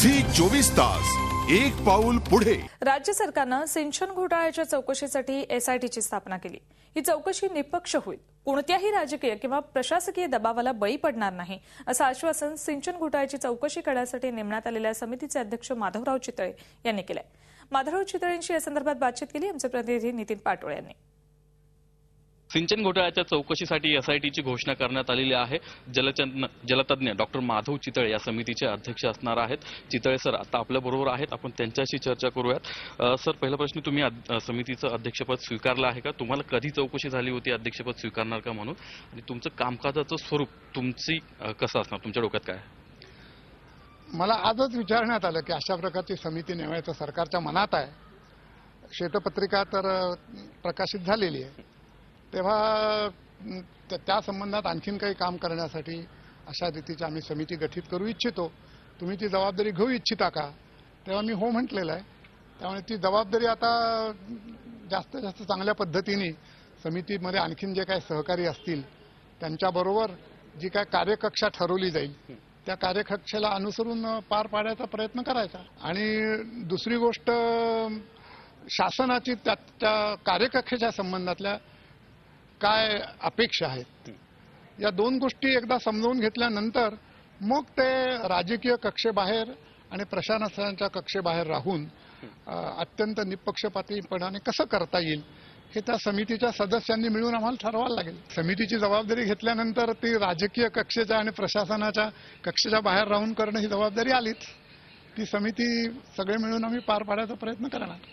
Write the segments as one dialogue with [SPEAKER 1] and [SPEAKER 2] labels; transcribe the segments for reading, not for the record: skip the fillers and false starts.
[SPEAKER 1] Zee 24 तास एक पाऊल पुढे।
[SPEAKER 2] राज्य सरकारनं सिंचन घोटाळ्याच्या चौकशीसाठी एसआयटीची स्थापना केली। ही चौकशी निष्पक्ष होईल, कोणत्याही राजकीय किंवा प्रशासकीय दबावाला बळी पडणार नाही, असं आश्वासन सिंचन घोटाळ्याची चौकशी करण्यासाठी नेमण्यात आलेल्या समितीचे अध्यक्ष माधवराव चितळे यांनी केलंय। माधवराव चितळेंशी या संदर्भात बातचीत केली आमचे प्रतिनिधी नितीन पाटोळे यांनी।
[SPEAKER 3] सिंचन घोटाळ्याच्या चौकशीसाठी एसआयटीची घोषणा करण्यात आलेली आहे। जलतज्ञ डॉक्टर माधव चितळे या समितीचे अध्यक्ष असणार आहेत। चितळे सर आता आपल्या बरोबर आहेत, आपण त्यांच्याशी चर्चा करूयात। सर, पहिला प्रश्न, तुम्ही समितीचं अध्यक्षपद स्वीकारलं आहे का? तुम्हाला कधी चौकशी झाली होती अध्यक्षपद स्वीकारणार का म्हणून, आणि तुमचं कामकाजाचं स्वरूप तुमची कसं असणार, तुमच्या डोक्यात काय?
[SPEAKER 4] मला आजच विचारण्यात आलं की अशा प्रकारची समिती नेमायचं सरकारच्या मनात आहे। श्वेतपत्रिका तर प्रकाशित झालेली आहे, तेव्हा त्या संबंधात आणखीन काही काम करण्यासाठी अशा रीतीची आम्ही समिती गठीत करू इच्छितो। तुम्ही ती जबाबदारी घेऊ इच्छिता का? तेव्हा मी हो म्हटलेलं आहे। त्यामुळे ती जबाबदारी आता जास्तीत जास्त चांगल्या पद्धतीने समितीमध्ये आणखीन जे काही सहकारी असतील त्यांच्याबरोबर जी काय कार्यकक्षा ठरवली जाईल त्या कार्यकक्षेला अनुसरून पार पाडायचा प्रयत्न करायचा। आणि दुसरी गोष्ट, शासनाची त्या कार्यकक्षेच्या संबंधातल्या काय अपेक्षा आहेत या दोन गोष्टी एकदा समजावून घेतल्यानंतर मग ते राजकीय कक्षेबाहेर आणि प्रशासनाच्या कक्षेबाहेर राहून अत्यंत निपक्षपातीपणाने कसं करता येईल हे त्या समितीच्या सदस्यांनी मिळून आम्हाला ठरवायला लागेल। समितीची जबाबदारी घेतल्यानंतर ती राजकीय कक्षेच्या आणि प्रशासनाच्या कक्षेच्या बाहेर राहून करणं ही जबाबदारी आलीच। ती समिती सगळे मिळून आम्ही पार पाडायचा प्रयत्न करणार।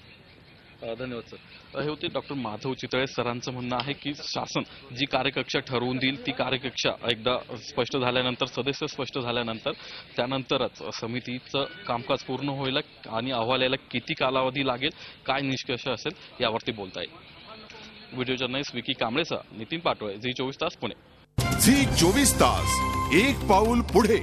[SPEAKER 3] धन्यवाद सर। हे होते डॉक्टर माधव चितळे सरांचं म्हणणं आहे की शासन जी कार्यकक्षा ठरवून देईल ती कार्यकक्षा एकदा स्पष्ट झाल्यानंतर, सदस्य स्पष्ट झाल्यानंतर त्यानंतरच समितीचं कामकाज पूर्ण होईल आणि अहवाल यायला किती कालावधी लागेल, काय निष्कर्ष असेल यावरती बोलता येईल। व्हिडिओ जर्नलिस्ट विकी कांबळेसह नितीन पाटोळे, झी 24 तास पुणे।
[SPEAKER 1] झी 24 तास एक पाऊल पुढे।